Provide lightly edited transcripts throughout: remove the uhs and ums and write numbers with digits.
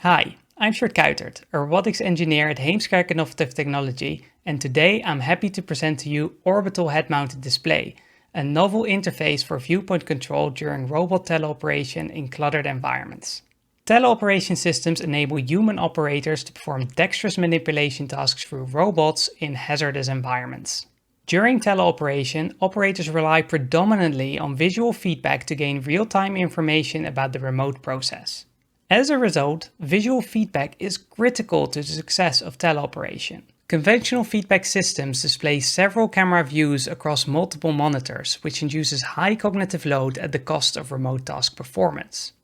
Hi, I'm Sjoerd Kuitert, a robotics engineer at Heemskerk Innovative Technology, and today I'm happy to present to you Orbital Head-Mounted Display, a novel interface for viewpoint control during robot teleoperation in cluttered environments. Teleoperation systems enable human operators to perform dexterous manipulation tasks through robots in hazardous environments. During teleoperation, operators rely predominantly on visual feedback to gain real-time information about the remote process. As a result, visual feedback is critical to the success of teleoperation. Conventional feedback systems display several camera views across multiple monitors, which induces high cognitive load at the cost of remote task performance.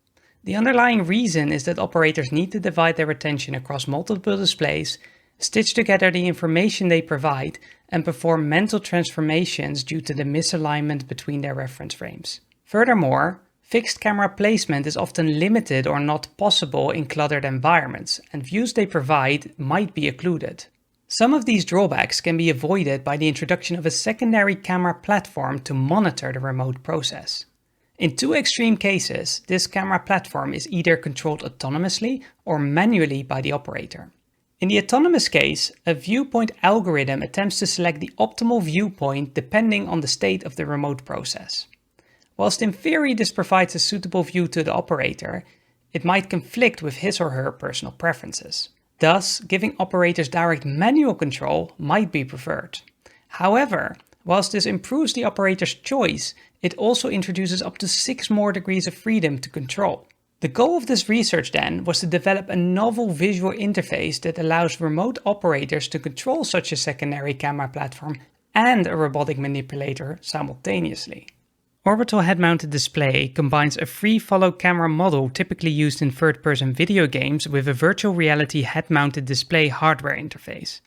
The underlying reason is that operators need to divide their attention across multiple displays, stitch together the information they provide, and perform mental transformations due to the misalignment between their reference frames. Furthermore, fixed camera placement is often limited or not possible in cluttered environments, and views they provide might be occluded. Some of these drawbacks can be avoided by the introduction of a secondary camera platform to monitor the remote process. In two extreme cases, this camera platform is either controlled autonomously or manually by the operator. In the autonomous case, a viewpoint algorithm attempts to select the optimal viewpoint depending on the state of the remote process. Whilst in theory this provides a suitable view to the operator, it might conflict with his or her personal preferences. Thus, giving operators direct manual control might be preferred. However, whilst this improves the operator's choice, it also introduces up to 6 more degrees of freedom to control. The goal of this research then was to develop a novel visual interface that allows remote operators to control such a secondary camera platform and a robotic manipulator simultaneously. Orbital Head-Mounted Display combines a free follow camera model typically used in third-person video games with a virtual reality head-mounted display hardware interface.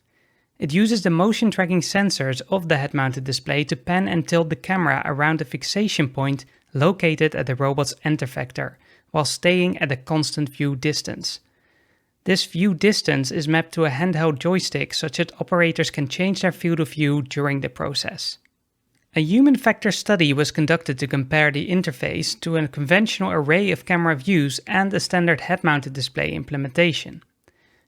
It uses the motion tracking sensors of the head-mounted display to pan and tilt the camera around a fixation point located at the robot's end effector, while staying at a constant view distance. This view distance is mapped to a handheld joystick such that operators can change their field of view during the process. A human factor study was conducted to compare the interface to a conventional array of camera views and a standard head-mounted display implementation.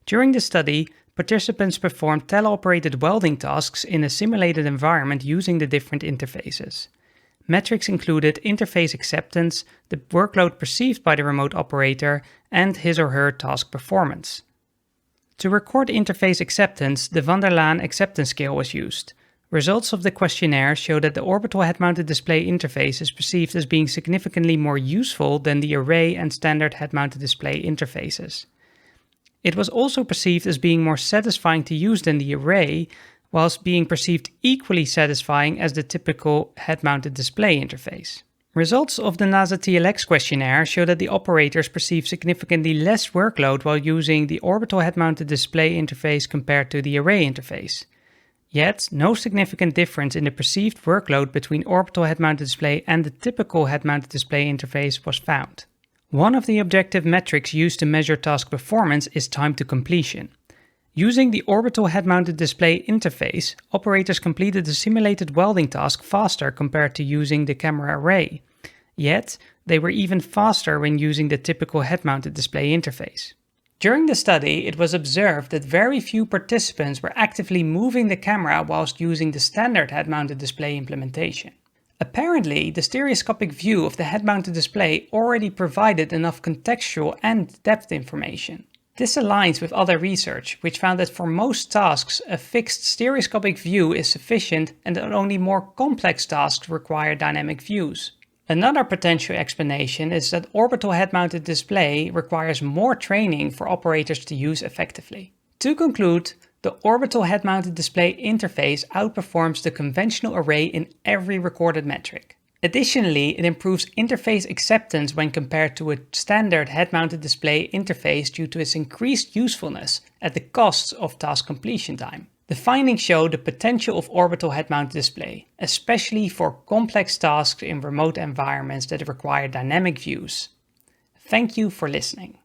During the study, participants performed teleoperated welding tasks in a simulated environment using the different interfaces. Metrics included interface acceptance, the workload perceived by the remote operator, and his or her task performance. To record interface acceptance, the van der Laan acceptance scale was used. Results of the questionnaire show that the orbital head-mounted display interface is perceived as being significantly more useful than the array and standard head-mounted display interfaces. It was also perceived as being more satisfying to use than the array, whilst being perceived equally satisfying as the typical head-mounted display interface. Results of the NASA TLX questionnaire show that the operators perceive significantly less workload while using the orbital head-mounted display interface compared to the array interface. Yet, no significant difference in the perceived workload between orbital head-mounted display and the typical head-mounted display interface was found. One of the objective metrics used to measure task performance is time to completion. Using the orbital head-mounted display interface, operators completed the simulated welding task faster compared to using the camera array. Yet, they were even faster when using the typical head-mounted display interface. During the study, it was observed that very few participants were actively moving the camera whilst using the standard head-mounted display implementation. Apparently, the stereoscopic view of the head-mounted display already provided enough contextual and depth information. This aligns with other research, which found that for most tasks, a fixed stereoscopic view is sufficient and that only more complex tasks require dynamic views. Another potential explanation is that orbital head-mounted display requires more training for operators to use effectively. To conclude, the orbital head-mounted display interface outperforms the conventional array in every recorded metric. Additionally, it improves interface acceptance when compared to a standard head-mounted display interface due to its increased usefulness at the cost of task completion time. The findings show the potential of orbital head-mounted display, especially for complex tasks in remote environments that require dynamic views. Thank you for listening.